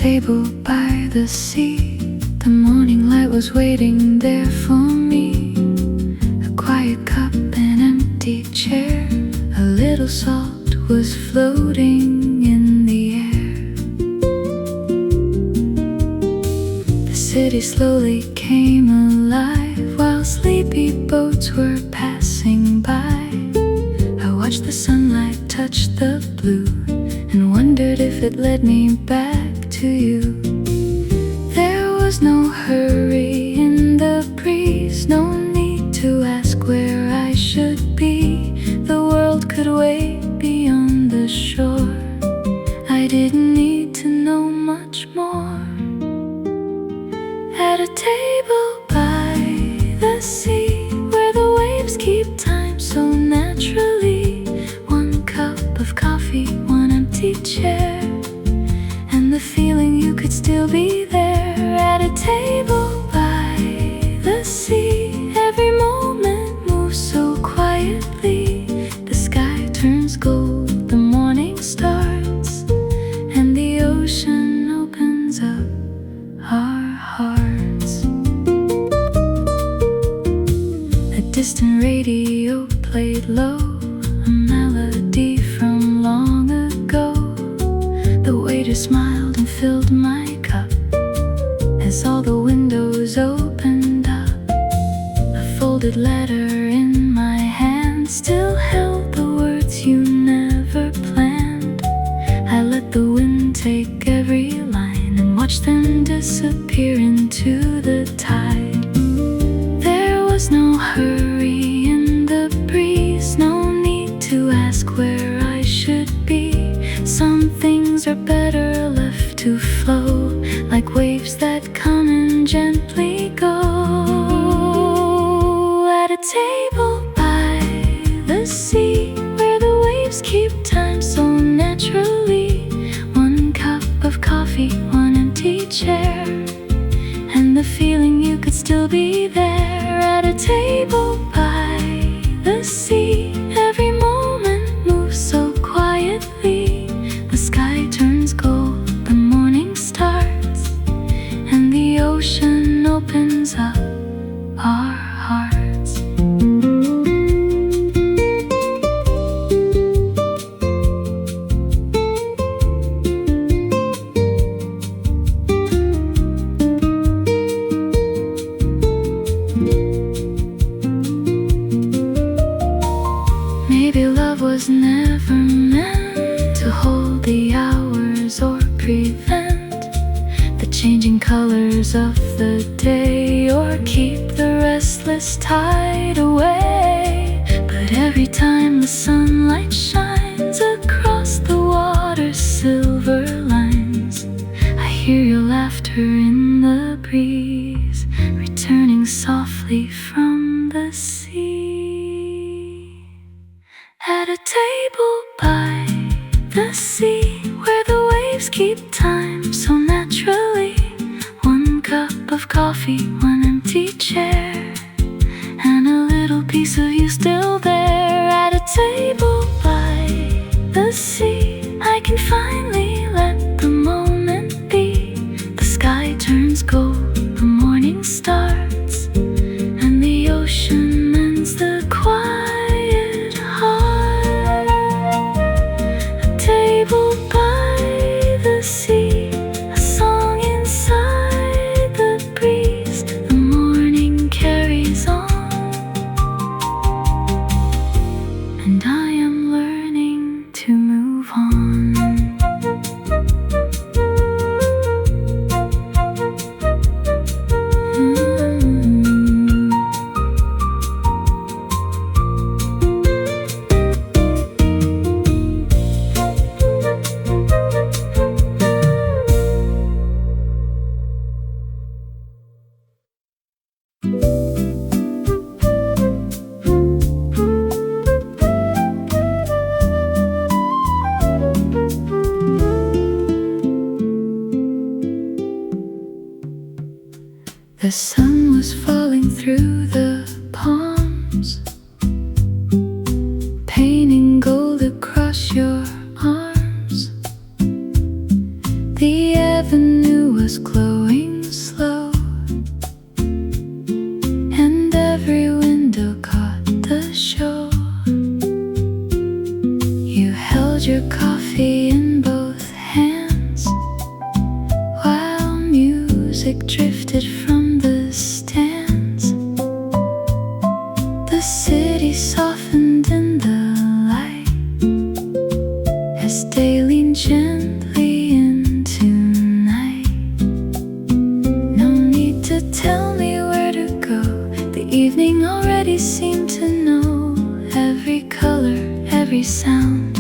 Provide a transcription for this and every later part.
table by the sea. The morning light was waiting there for me. A quiet cup, an empty chair. A little salt was floating in the air. The city slowly came alive while sleepy boats were passing by. I watched the sunlight touch the blue and wondered if it led me back to you. There was no hurry in the breeze, no need to ask where I should be. The world could wait beyond the shore. I didn't need to know much more. At a table by the sea, where the waves keep time so naturally. One cup of coffee, one empty chair, and the feeling you could still be there. At a table by the sea, every moment moves so quietly. The sky turns gold, the morning starts, and the ocean opens up our hearts. A distant radio played low, a melody from long ago. The waiter smiled and filled my cup as all the windows opened up. A folded letter in my hand still held the words you never planned. I let the wind take every line and watched them disappear into the tide. There was no hurry in the breeze, no need to ask where I should be. Some things are better left to flow, like waves that come and gently go. At a table by the sea, where the waves keep time so naturally. One cup of coffee, one empty chair, and the feeling you could still be there. At a table by the sea, every moment moves so quietly. The sky turns gold, the morning starts, and the ocean opens up our hearts. Maybe love was never meant to hold the hours or prevent the changing colors of the day, or keep the restless tide away. But every time the sunlight shines across the water's silver lines, I hear your laughter in the breeze, returning softly from the sea. At a table by the sea, where the waves keep time so naturally. One cup of coffee, one empty chair, and a little piece of you still there. At a table by the sea, I can finally let the moment be. The sky turns gold, the morning starts, and the ocean mends the quiet heart. A table by the sea, a song inside the breeze. The morning carries on, and I am learning to move on. The sun was falling through the palms, painting gold across your arms. The avenue held your coffee in both hands while music drifted from the stands. The city softened in the light as day leaned gently into night. No need to tell me where to go. The evening already seemed to know. Every color, every sound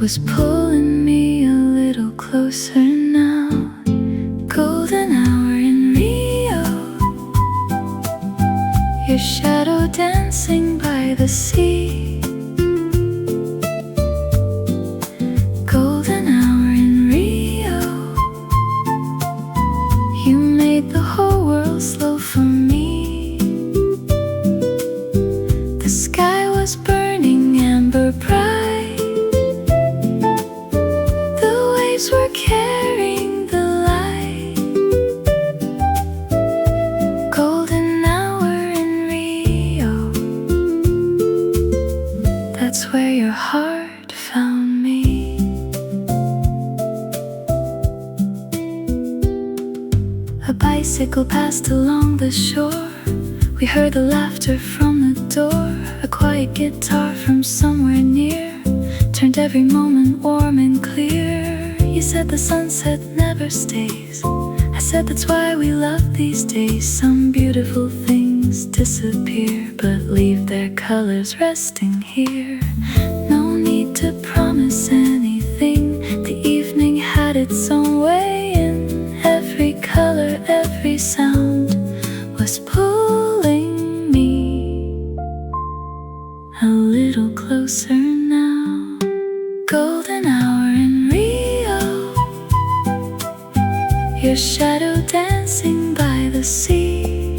was pulling me a little closer now. Golden hour in Rio, your shadow dancing by the sea. Golden hour in Rio, you made the whole world slow for me. The sky was burning amber bright. The waves were carrying the light. Golden hour in Rio, that's where your heart found me. A bicycle passed along the shore. We heard the laughter from the door. A quiet guitar from somewhere near turned every moment warm and clear. You said the sunset never stays. I said that's why we love these days. Some beautiful things disappear but leave their colors resting here. No need to promise anything. The evening had its own way in. Every color, every sound was pulling me a little closer now. Golden hour in Rio, your shadow dancing by the sea.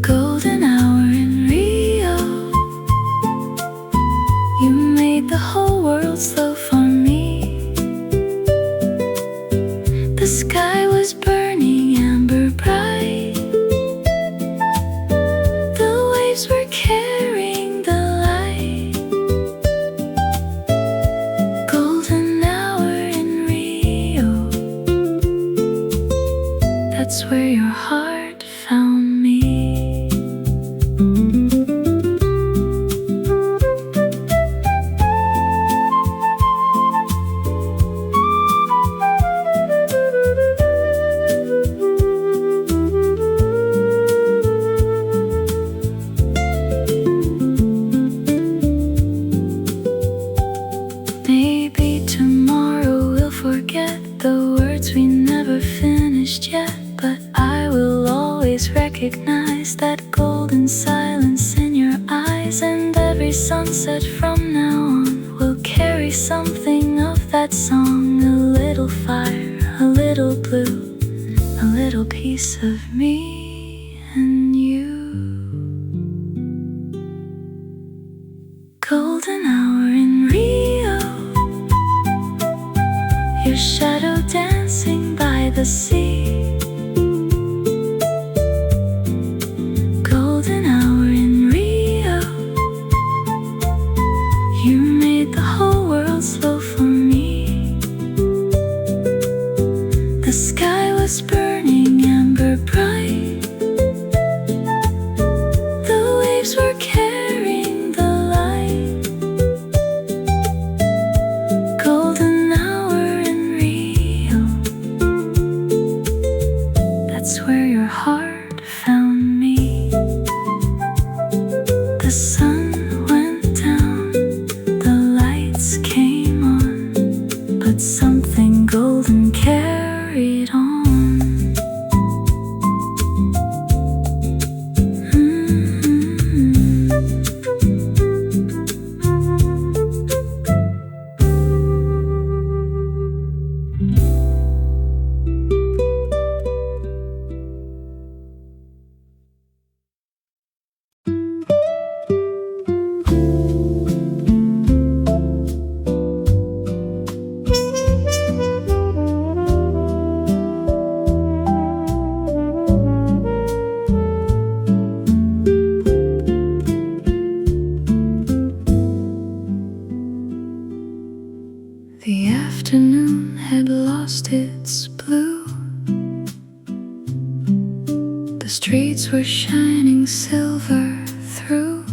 Golden hour in Rio, you made the whole world slow for me. The sky was burning amber bright. The waves were carrying the light. Golden hour in Rio, that's where your heart found me. Maybe tomorrow we'll forget the words we never finished yet, but I will always recognize that golden silence in your eyes. And every sunset from now on will carry something of that song. A little fire, a little blue, a little piece of me and you. Golden hour in Rio, your shadow dancing by the sea. Golden hour in Rio, you made the whole world slow for me. The sky was burning amber bright. The waves were carrying the light. Golden hour in Rio, lost its blue. The streets were shining silver through.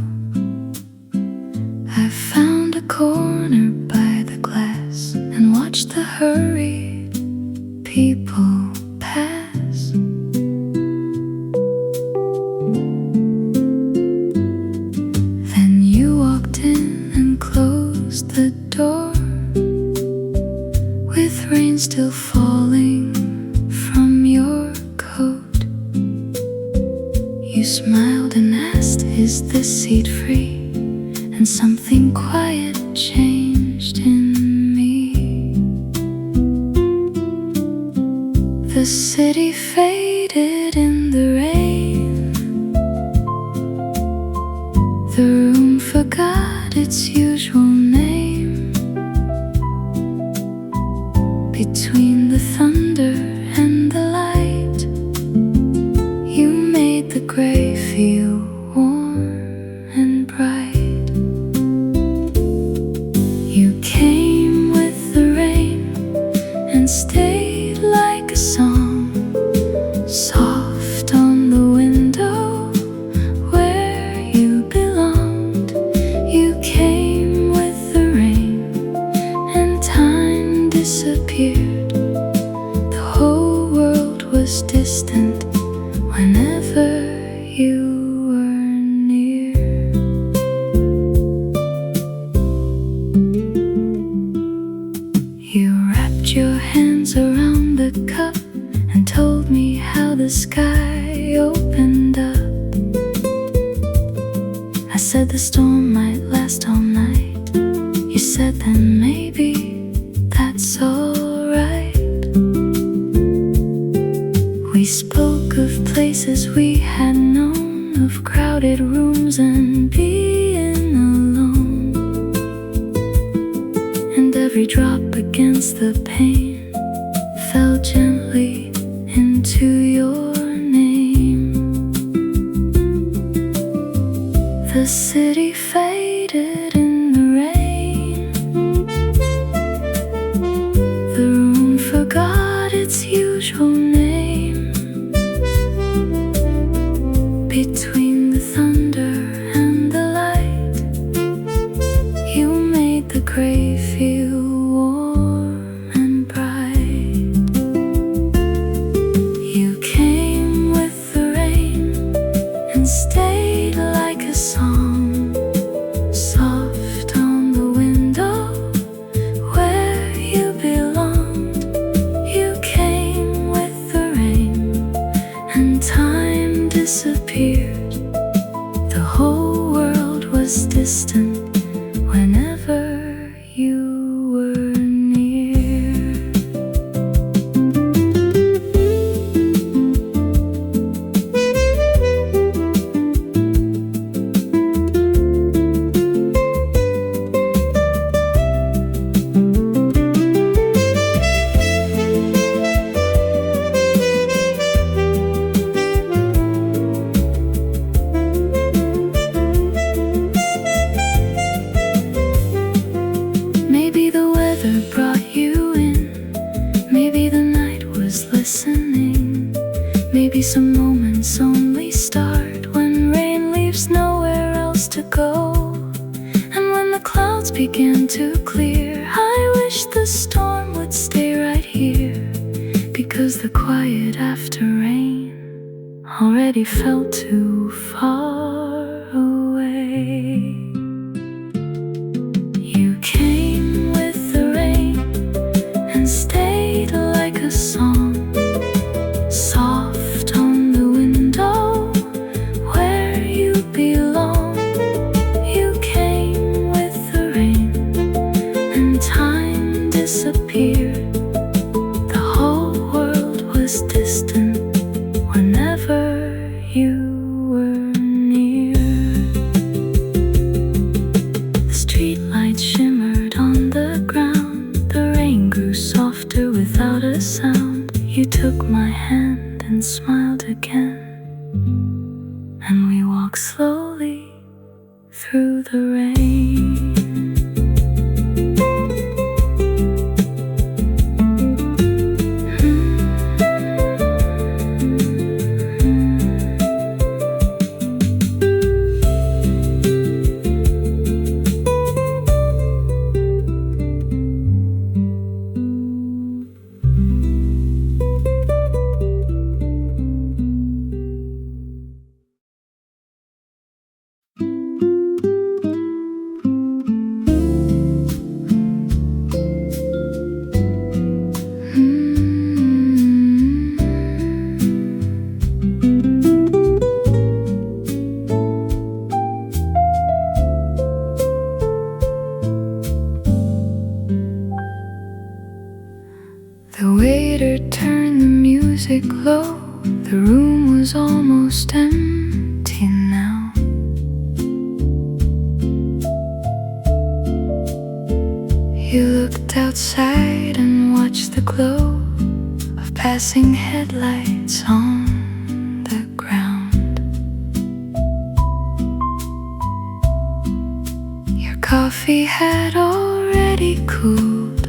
I found a corner by the glass and watched the hurried people pass. Then you walked in and closed the door, with rain still falling from your coat. You smiled and asked, "Is this seat free?" And something quiet changed in me. The city faded in the rain. The room forgot its usual name. Between the thunder and the light, you made the gray feel warm and bright. You came with the rain and stayed like a song, soft on the window where you belonged. You came with the rain and time disappeared. The whole world was distant whenever you were near. You wrapped your hands around the cup and told me how the sky opened up. I said the storm might last all night. You said then maybe that's alright. We spoke of places we had known, of crowded rooms and being alone. And every drop against the pane fell gently into your name. The city faded in the rain. The room forgot its usual name. Between the thunder and the light, you made the gray feel warm and bright. You came with the rain and stayed like a song, soft on the window where you belonged. You came with the rain and time disappeared. The whole world was distant whenever you were near. Maybe the weather brought you in. Maybe the night was listening. Maybe some moments only start when rain leaves nowhere else to go. And when the clouds began to clear, I wish the storm would stay right here, because the quiet after rain already felt too far away. You came with the rain and stayed like a song, soft on the window where you belong. You came with the rain and time disappeared. The whole world was distant whenever you were near. The streetlights shimmered on the ground. The rain grew softer without a sound. You took my hand and smiled again, and we walked slowly through the rain. music low, the room was almost empty now. You looked outside and watched the glow of passing headlights on the ground. Your coffee had already cooled,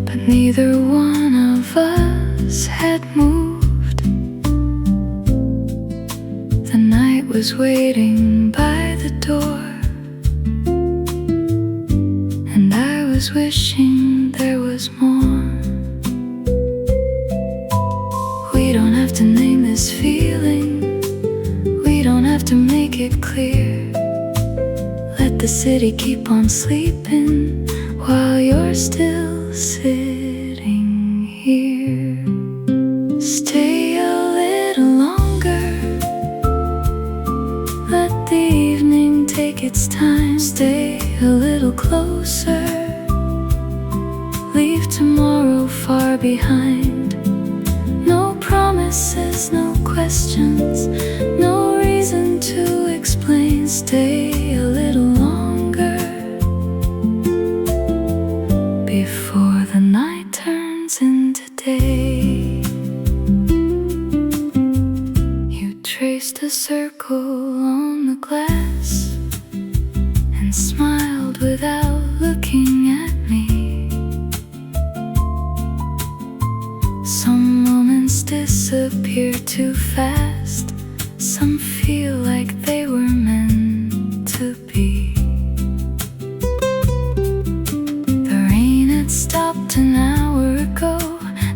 but neither one of us had moved. The night was waiting by the door, and I was wishing there was more. We don't have to name this feeling, we don't have to make it clear. Let the city keep on sleeping while you're still sitting here. Stay a little longer, let the evening take its time. Stay a little closer, leave tomorrow far behind. No promises, no questions, no reason to explain. Stay a little longer before the night turns into day. You traced a circle on the glass and smiled without looking at me. Some moments disappear too fast, some feel like they were meant to be. The rain had stopped an hour ago,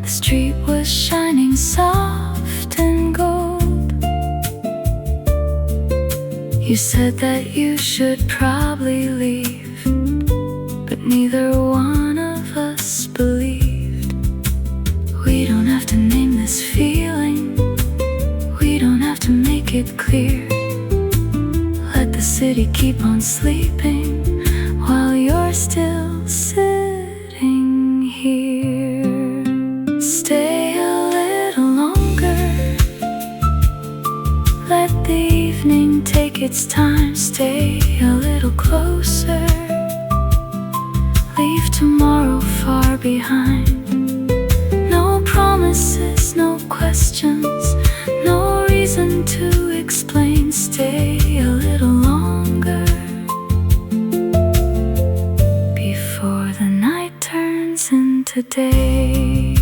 the street was shining soft and gold. You said that you should probably leave, but neither one of us believed. We don't have to name this feeling, we don't have to make it clear. Let the city keep on sleeping while you're still sitting here. Stay a little longer, let the evening take its time. Stay a little closer, leave tomorrow far behind. No promises, no questions, no reason to explain. Stay a little longer before the night turns into day.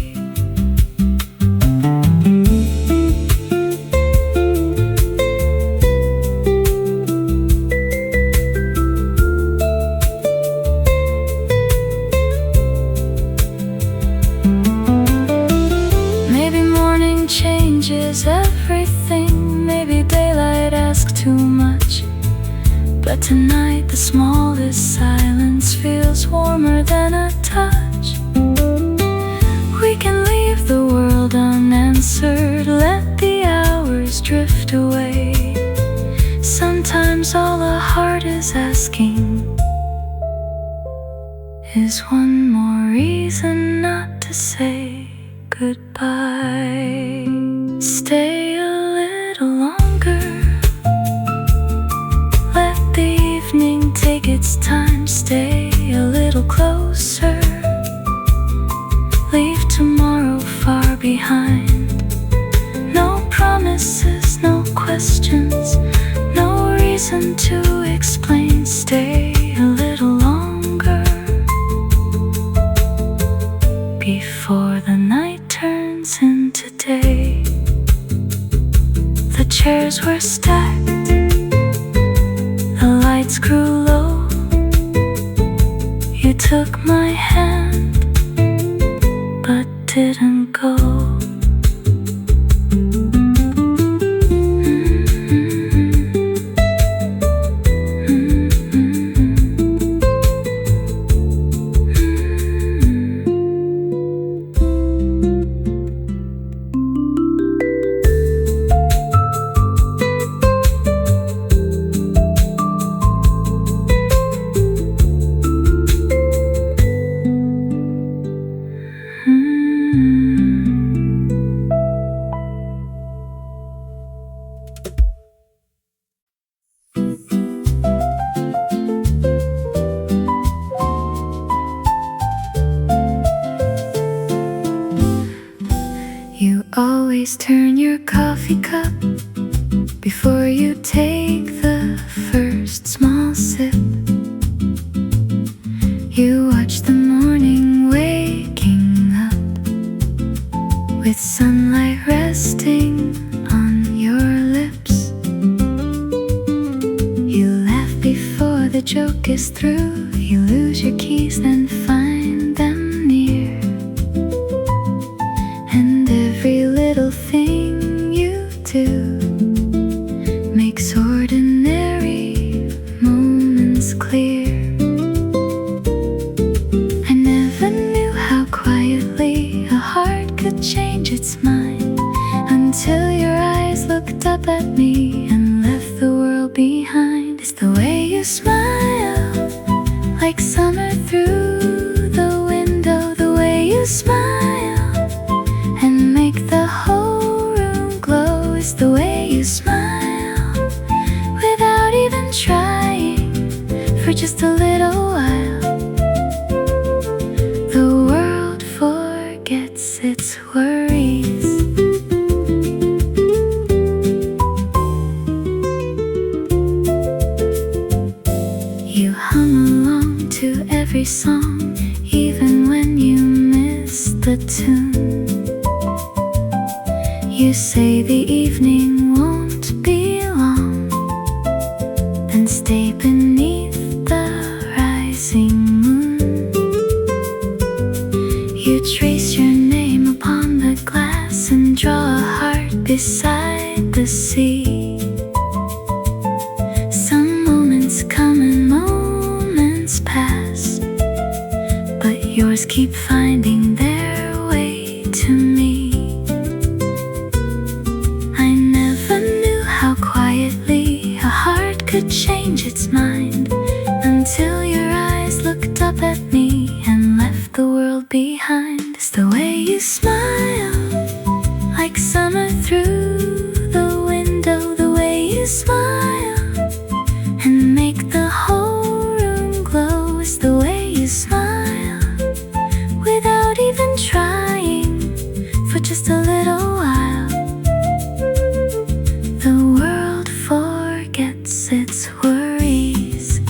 Changes everything, maybe daylight asks too much, but tonight the smallest silence feels warmer than a touch. We can leave the world unanswered, let the hours drift away. Sometimes all a heart is asking is one more reason not to say goodbye. Stay a little longer, let the evening take its time. Stay a little closer, leave tomorrow far behind. No promises, no questions, no reason to explain. Stay a little longer before the night turns into day. The chairs were stacked, the lights grew low. You took my hand, but didn't go. Always turn your coffee cup before you take the first small sip. You watch the morning waking up with sunlight resting on your lips. You laugh before the joke is through. You lose your keys then find them near. And every little thing you do makes ordinary moments clear. I never knew how quietly a heart could change its mind until your eyes looked up at me and left the world behind. It's the way you smile, like summer through the window. The way you smile and make the whole room glow. It's the way you smile without even trying for just a little while. The world forgets its worries. You hum along to every song, even when you miss the tune. You say the evening won't be long, then stay beneath the rising moon. You trace your name upon the glass and draw a heart beside the sea. Some moments come and moments pass, but yours keep finding their way to me. I never knew how quietly a heart could change its mind until your eyes looked up at me and left the world behind. It's the way you smile, like summer through the window. The way you smile and make the whole room glow. It's the way you smile without even trying for just a little while. The world forgets its worries.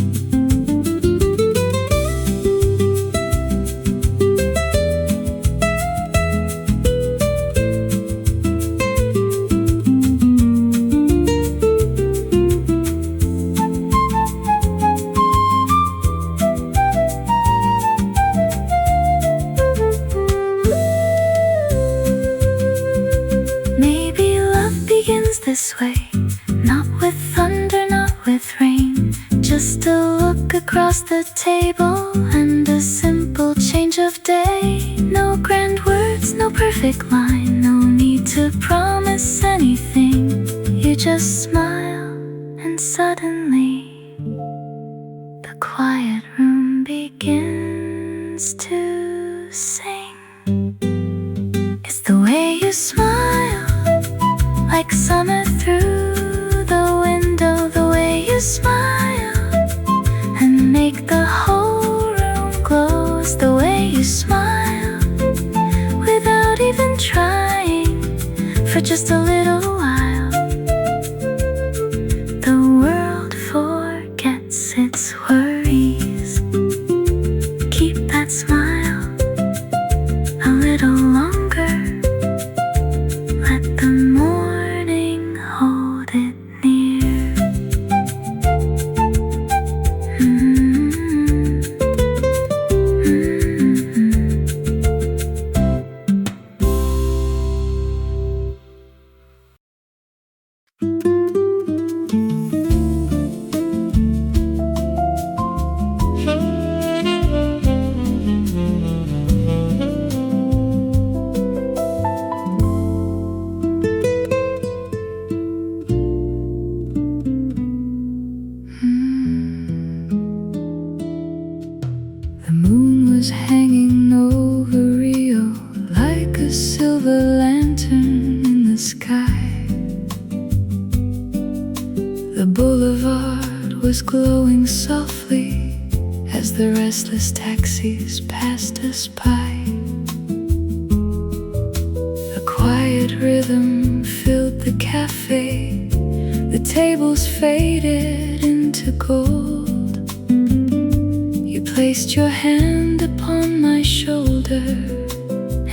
Maybe love begins this way, not with thunder, not with rain. Just a look across the table and a simple change of day. No grand words, no perfect line, no need to promise anything. You just smile and suddenly the quiet room begins to sing. It's the way you smile, like summer through the window. The way you smile and make the whole room glow. It's the way you smile without even trying for just a little while. The world forgets its worries. Keep that smile a little longer. Let the morning hold it near. The moon was hanging over Rio like a silver lantern in the sky. The boulevard was glowing softly as the restless taxis passed us by. The quiet rhythm filled the cafe. The tables faded into gold. You placed your hand upon my shoulder,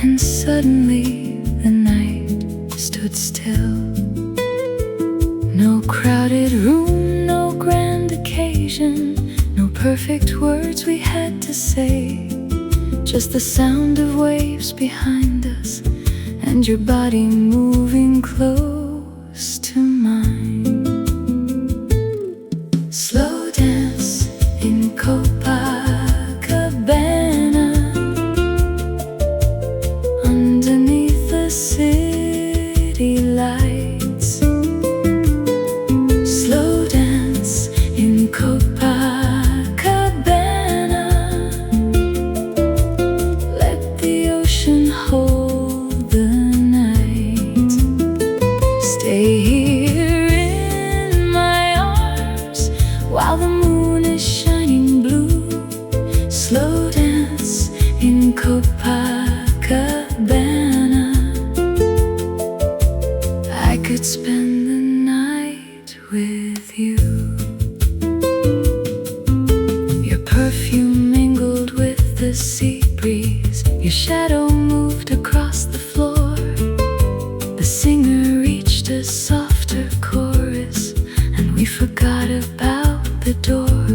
and suddenly the night stood still. No crowded room, no grand occasion, no perfect words we had to say. Just the sound of waves behind us, and your body moving close to mine. Slow dance in Copacabana, underneath the city lights. Slow dance in Copacabana, let the ocean hold the night. Stay here in my arms while the moon is shining blue. Slow dance in Copacabana. I could spend the night with you. Your perfume mingled with the sea breeze. Your shadow moved across the floor. The singer reached a softer chorus, and we forgot about the door.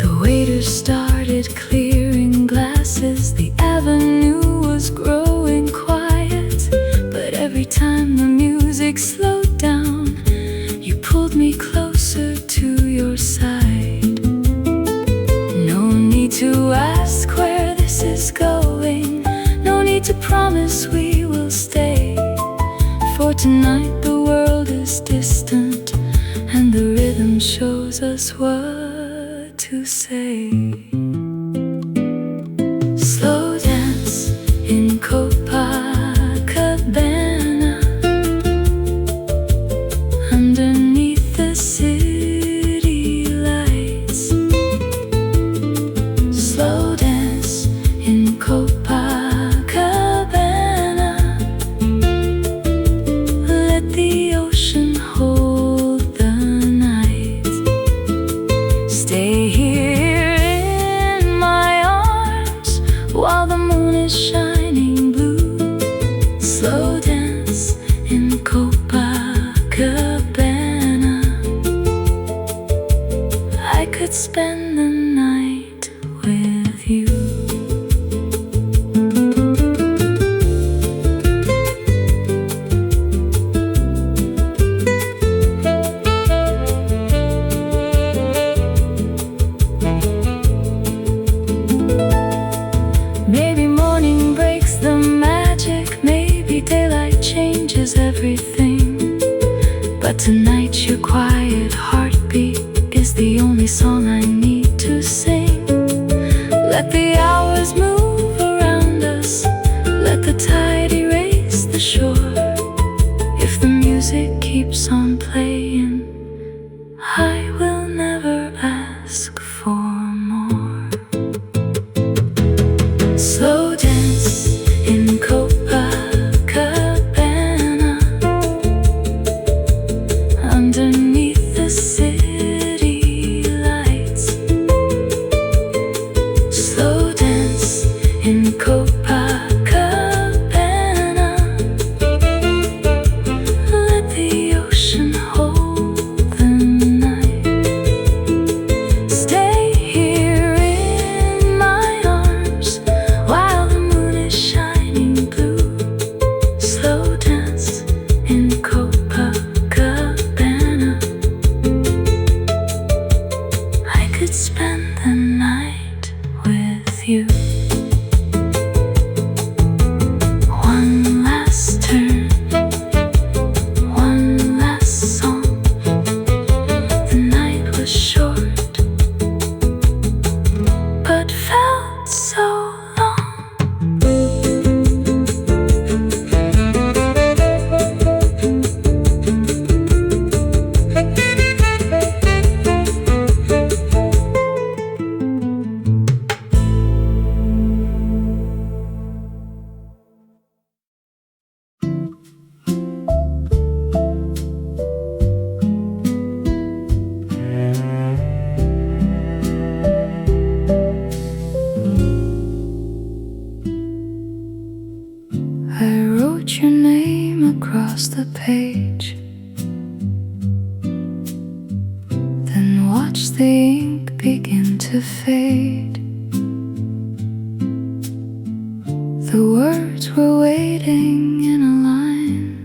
The waiters started clearing glasses. The avenue was growing quiet, but every time the music slowed down, you pulled me closer to your side. No need to ask where this is going, no need to promise we will stay. For tonight the world is distant, and the rhythm shows us what to say. Slow dance in Copacabana, underneath the city lights. Slow dance in Copacabana, let the ocean hold the night. Stay here in my arms while the moon is shining blue. Slow dance in Copacabana. I could spend the night with you. Maybe morning breaks the magic, maybe daylight changes everything. But tonight your quiet heartbeat is the only song I need to sing. Let the hours move around us, let the tide erase the shore. If the music keeps on playing, I will never ask for more. Slow dance in Copacabana, watched the ink begin to fade. The words were waiting in a line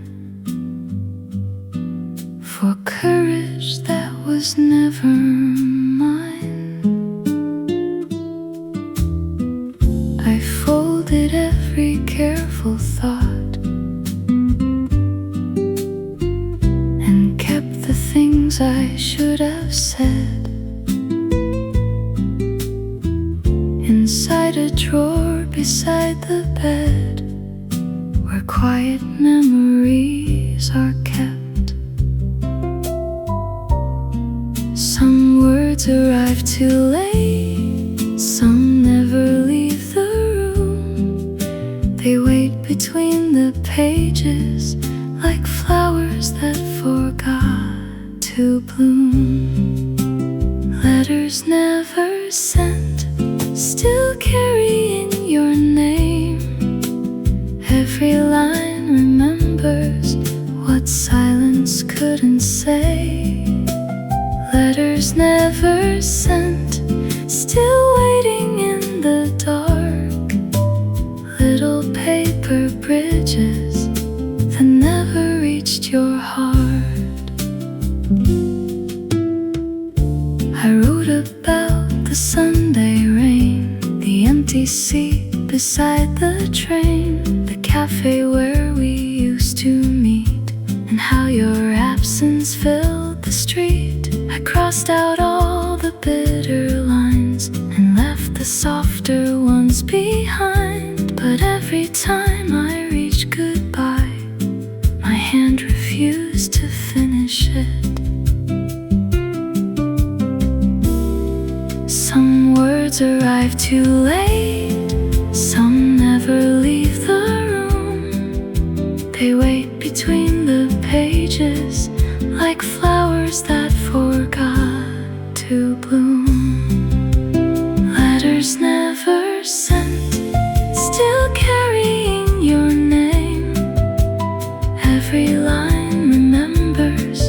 for courage that was never mine. I folded every careful thought and kept the things I should have said inside a drawer beside the bed, where quiet memories are kept. Some words arrive too late, some never leave the room. They wait between the pages like flowers that forgot to bloom. Letters never sent, still carrying your name. Every line remembers what silence couldn't say. Letters never sent, still waiting in the dark. Little paper bridges that never reached your heart. I wrote about the Sunday rain, the empty seat beside the train, the cafe where we used to meet, and how your absence filled the street. I crossed out all the bitter lines and left the softer ones behind. But every time I reached goodbye, my hand refused to finish it. Some words arrive too late, some never leave the room. They wait between the pages like flowers that forgot to bloom. Letters never sent, still carrying your name. Every line remembers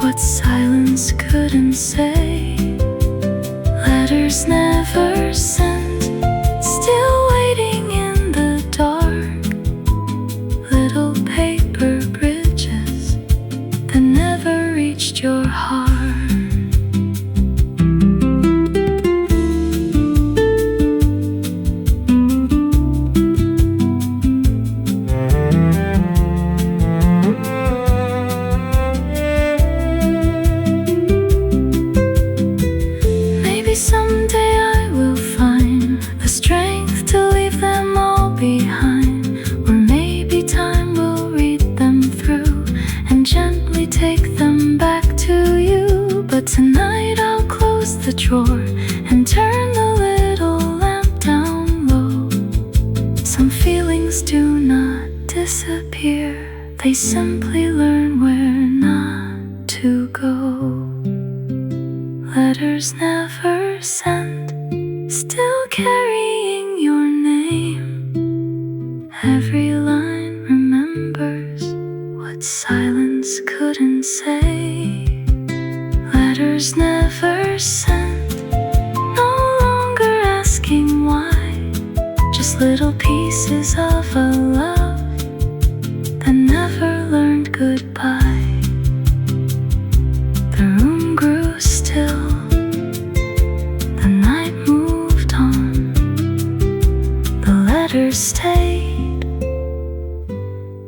what silence couldn't say. Letters never sent, still waiting in the dark. Little paper bridges that never reached your heart. Someday I will find the strength to leave them all behind, or maybe time will read them through and gently take them back to you. But tonight I'll close the drawer and turn the little lamp down low. Some feelings do not disappear, they simply learn where not to go. Letters never sent, still carrying your name. Every line remembers what silence couldn't say. Letters never sent, no longer asking why, just little pieces of a love that never learned goodbye. The room grew still, the night moved on, the letters stayed,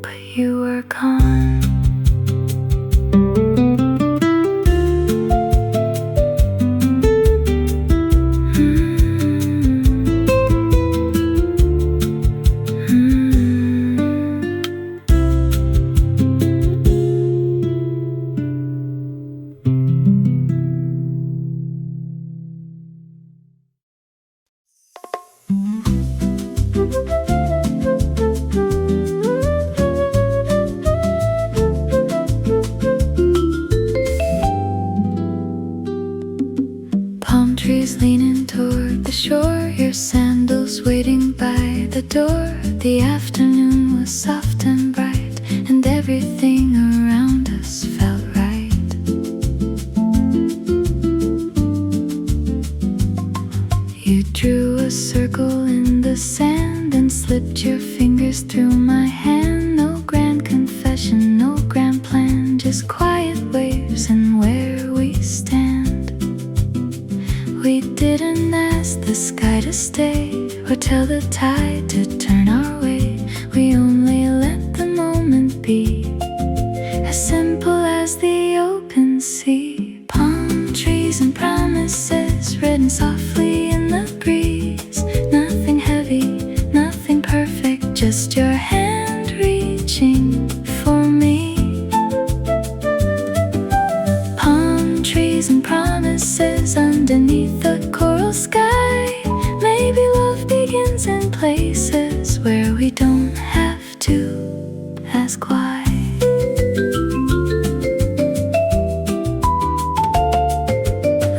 but you were gone. Palm trees leaning toward the shore, your sandals waiting by the door. The afternoon was soft and bright, and everything around us felt right. a circle in the sand and slipped your fingers through my hand. No grand confession, no grand plan, just quiet waves and where we stand. We didn't ask the sky to stay or tell the tide to turn our way. We only let the moment be, as simple as the open sea. Palm trees and promises written softly in the breeze. Nothing heavy, nothing perfect, just your hand reaching for me. Palm trees and promises underneath the coral sky. Maybe love begins in places where we don't have to ask why.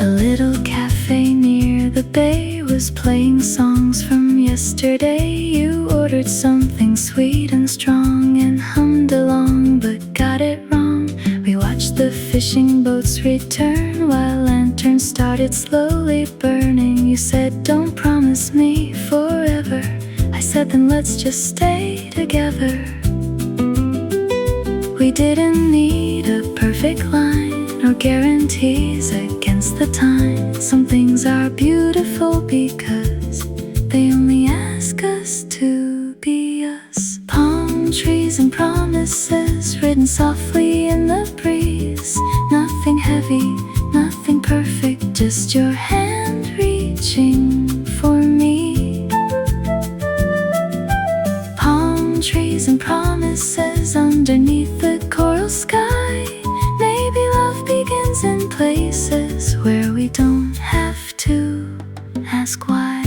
A little cafe near the bay was playing songs from yesterday. You ordered something sweet and strong and hummed along but got it wrong. We watched the fishing boats return while lanterns started slowly burning. You said, don't promise me forever. I said, then let's just stay together. We didn't need a perfect line or guarantees against the time. Some things are beautiful because they only ask us to be us. Palm trees and promises written softly in the breeze. Nothing heavy, nothing perfect, just your hand reaching for me. Palm trees and promises underneath the coral sky. Maybe love begins in places where we don't have to ask why.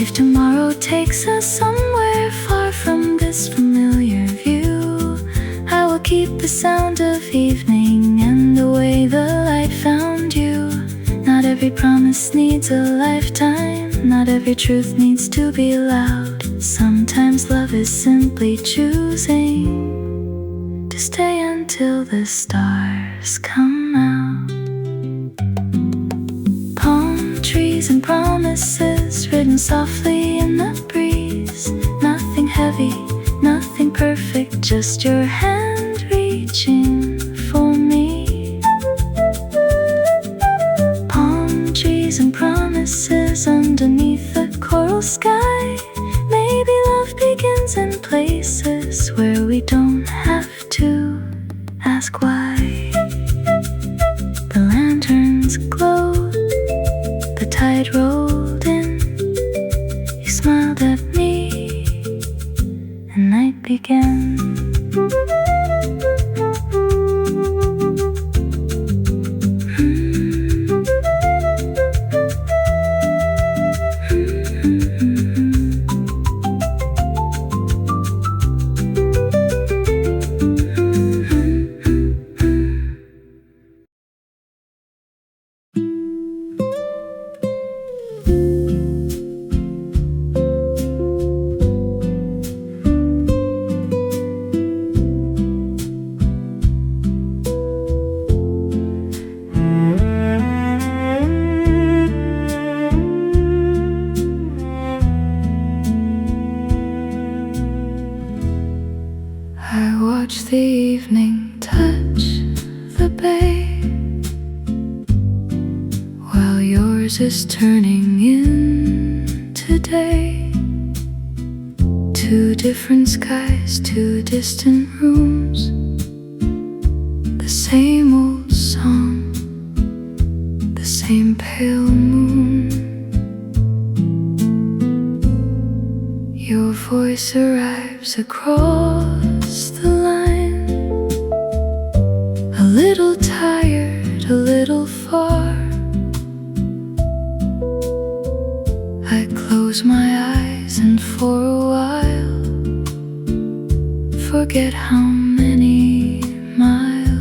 If tomorrow takes us somewhere far from this familiar view, I will keep the sound of evening and the way the light found you. Not every promise needs a lifetime, not every truth needs to be loud. Sometimes love is simply choosing to stay until the stars come out. Palm trees and promises written softly in the breeze. Nothing heavy, nothing perfect, just your hand reaching for me. Palm trees and promises underneath the coral sky. Maybe love begins in places where we don't have to ask why. The lanterns glowed, the tide rolled in. You smiled at me, and night began. Watch the evening touch the bay while yours is turning into day. Two different skies, two distant rooms, the same old song, the same pale moon. Your voice arrives across the line, a little tired, a little far. I close my eyes and for a while forget how many miles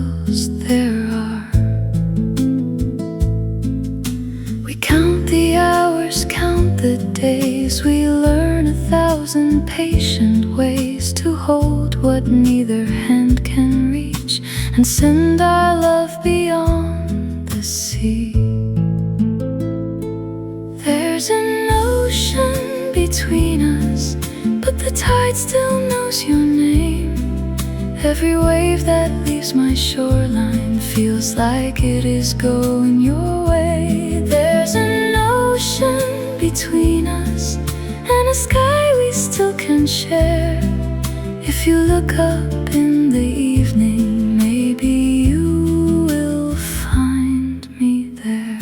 1,000 patient ways to hold what neither hand can reach, and send our love beyond the sea. There's an ocean between us, but the tide still knows your name. Every wave that leaves my shoreline feels like it is going your way. There's an ocean between us and a sky we still can share. If you look up in the evening, maybe you will find me there.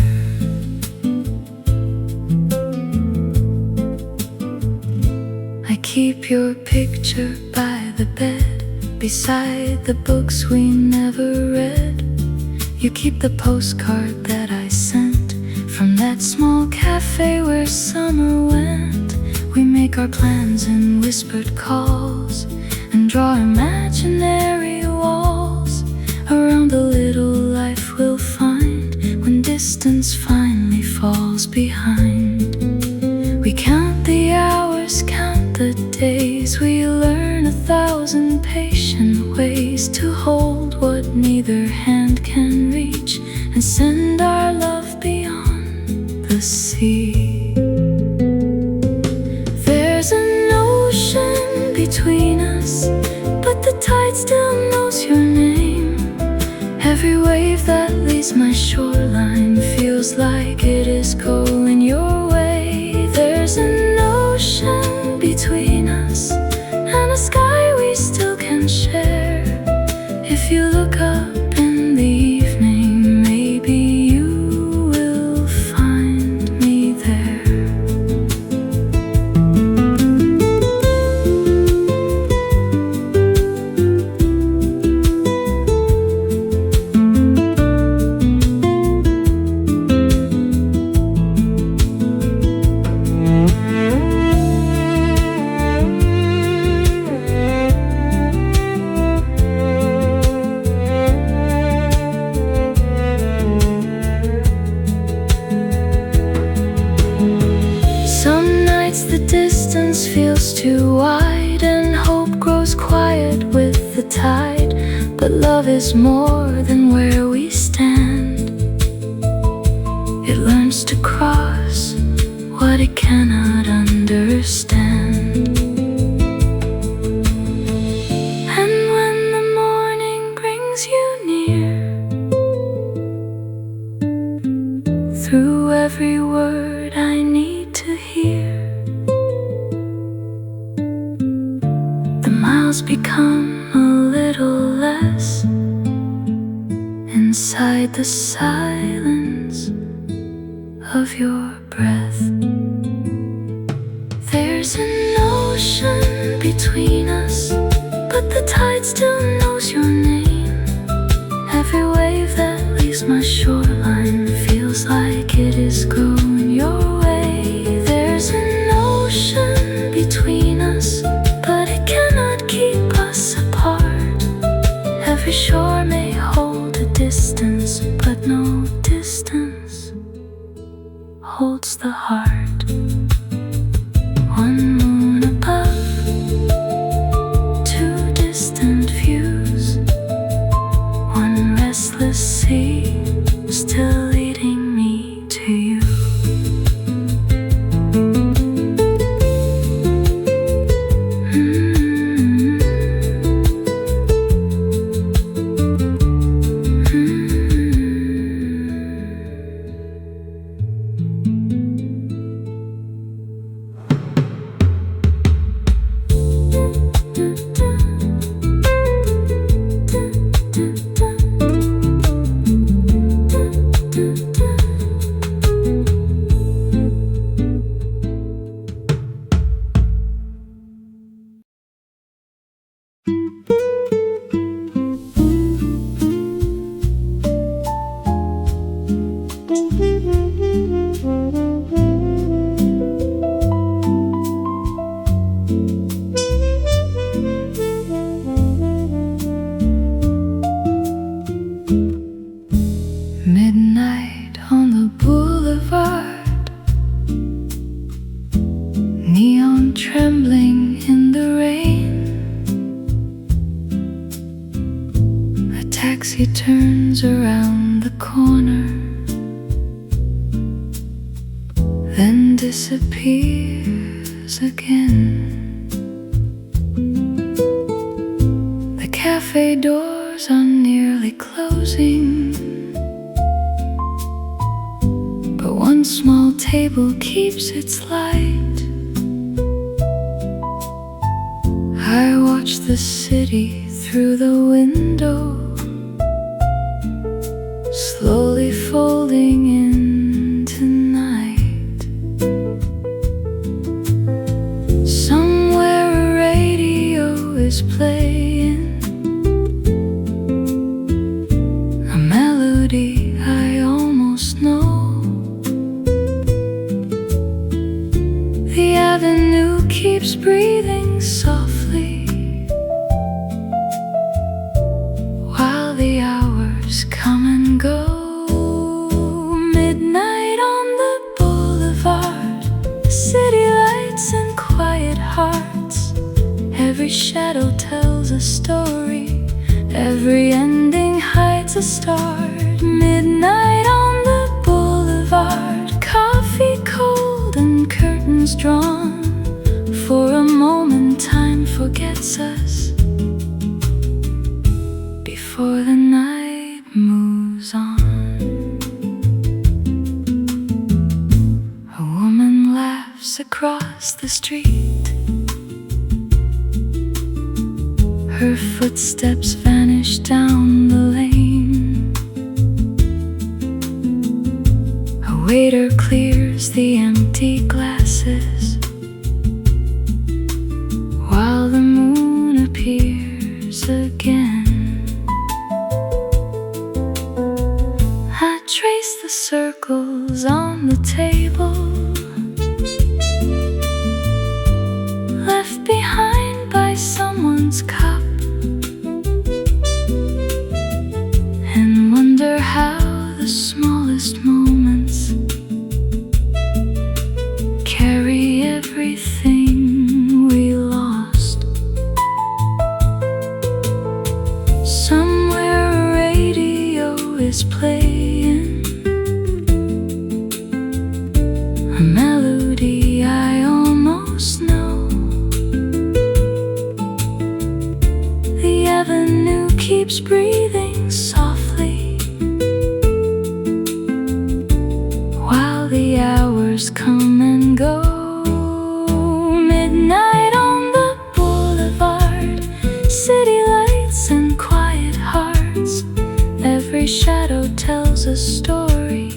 I keep your picture by the bed, beside the books we never read. You keep the postcard that I sent from that small cafe where summer went. We make our plans in whispered calls and draw imaginary walls around the little life we'll find when distance finally falls behind. We count the hours, count the days. We learn 1,000 patient ways to hold what neither hand can reach, and send our love beyond the sea. There's an ocean between us, but the tide still knows your name. Every wave that leaves my shoreline feels like it is going your way. There's an ocean between us and a sky we still can share. If you look up in the evening, maybe you will find me there. The distance feels too wide and hope grows quiet with the tide. But love is more than where we stand. It learns to cross what it cannot understand. And when the morning brings you near, through every word I need to hear, miles become a little less inside the silence of your breath. There's an ocean between us, but the tide still knows your name. Every wave that leaves my shoreline feels like it is going your way. There's an ocean between us, but it cannot keep us apart. Every shore may hold a distance, but no distance holds the heart. One moon above, two distant views, one restless sea still leading me to you. Midnight on the Boulevard, neon trembling the rain. A taxi turns around the corner, then disappears again. The cafe doors are nearly closing, but one small table keeps its light. I watch the city through the window, slowly folding into night. Somewhere a radio is playing, a melody I almost know. The avenue keeps breathing softly, while the hours come and go. Midnight on the boulevard, city lights and quiet hearts. Every shadow tells a story, every ending hides a start. Midnight on the boulevard, coffee cold and curtains drawn. For a moment time forgets us before the night moves on. A woman laughs across the street, her footsteps vanish down the lane. A waiter clears the empty glasses, while the moon appears again. I trace the circles on the table, left behind by someone's cup, and wonder how the smallest moments carry everything we lost. Somewhere a radio is playing, a melody I almost know. The avenue keeps breathing softly, while the hours come and go. Midnight on the boulevard, city lights and quiet hearts. Every shadow tells a story,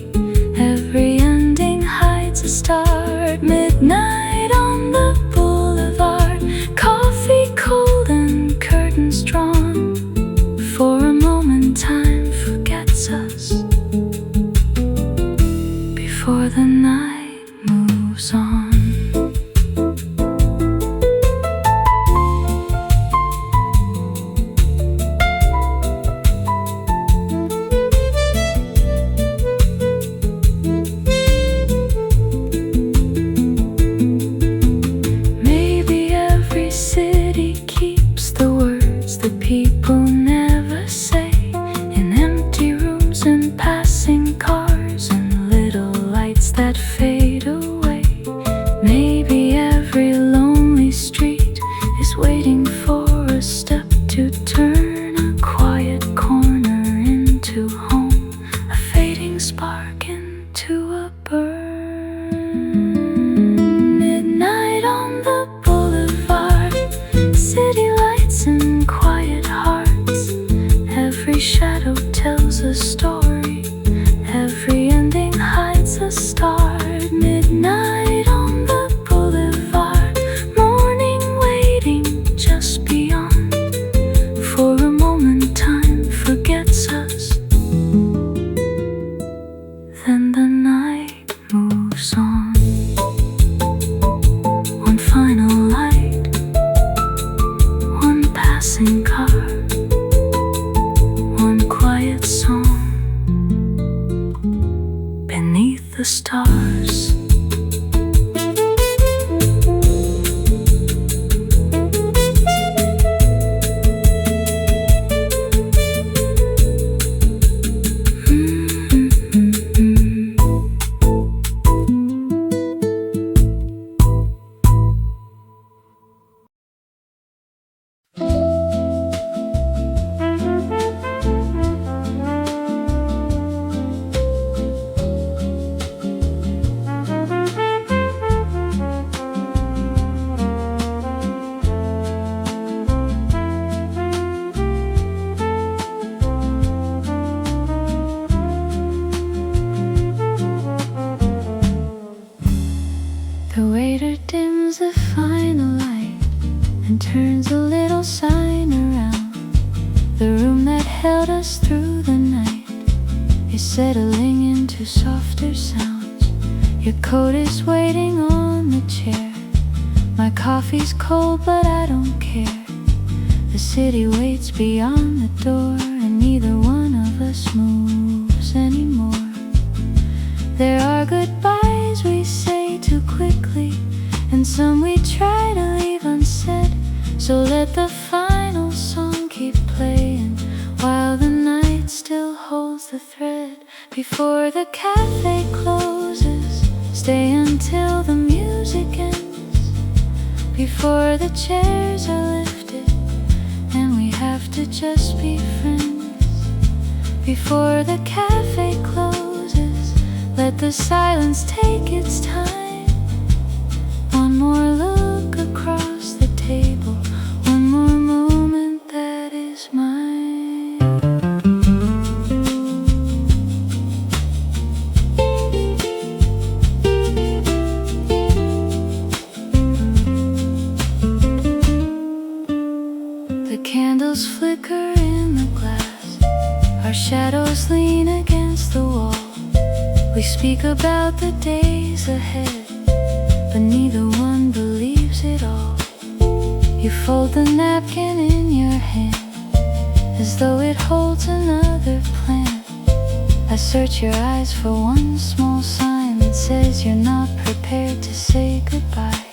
every ending hides a start. Midnight on the boulevard, coffee cold and curtains drawn. For a moment time forgets us before the night moves on. Maybe every city keeps the words that people never say, in empty rooms and passing cars and little lights that fade away. Maybe every lonely street is waiting for a step to turn a quiet corner into home, a fading spark into a burn. Midnight on the boulevard, city lights and quiet hearts. Every shadow tells a story, every ending hides a start. Midnight on the boulevard, morning waiting just beyond. For a moment time forgets us, then the night moves on. One final light, one passing car, one quiet song beneath the stars. turns a little sign around. The room that held us through the night is settling into softer sounds. Your coat is waiting on the chair. My coffee's cold but I don't care. The city waits beyond the door, and neither one of us moves anymore. There are goodbyes we say too quickly, and some we try to leave unsaid. So let the final song keep playing while the night still holds the thread. Before the cafe closes, stay until the music ends. Before the chairs are lifted and we have to just be friends. Before the cafe closes, let the silence take its time. One more look across the table, one more moment that is mine. The candles flicker in the glass, our shadows lean against the wall. We speak about the days ahead, but neither one believes it all. You fold the napkin in your hand as though it holds another plan. I search your eyes for one small sign that says you're not prepared to say goodbye.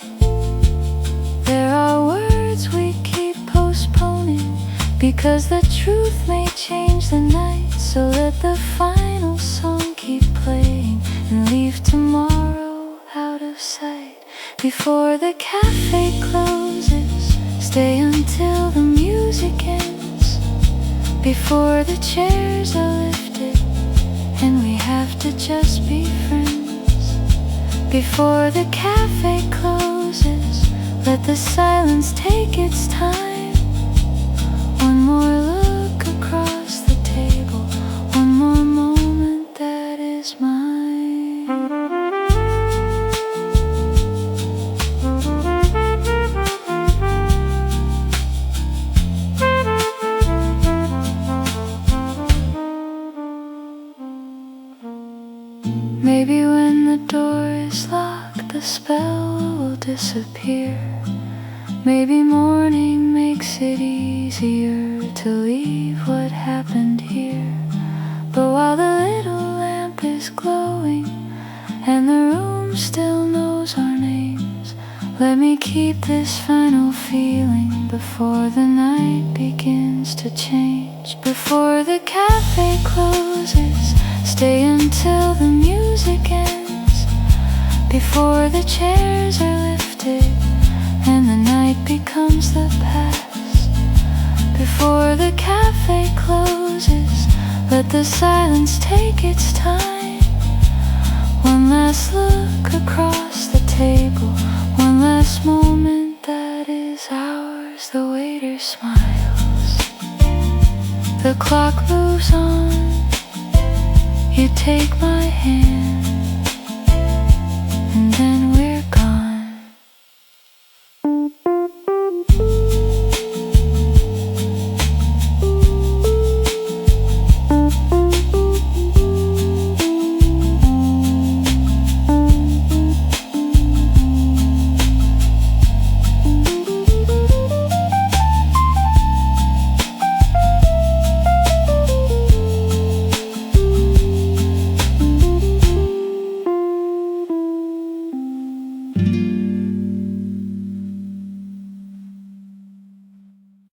There are words we keep postponing because the truth may change the night. So let the final song keep playing and leave tomorrow out of sight. Before the cafe closes, stay until the music ends. Before the chairs are lifted and we have to just be friends. Before the cafe closes, let the silence take its time. One more look across the table, one more moment that is mine. Maybe when the door is locked, the spell will disappear. Maybe morning makes it easier to leave what happened here. But while the little lamp is glowing and the room still knows our names, let me keep this final feeling before the night begins to change. Before the cafe closes, stay until the music ends. Before the chairs are lifted and the night becomes the past. Before the cafe closes, let the silence take its time. One last look across the table, one last moment that is ours. The waiter smiles, the clock moves on. You take my hand,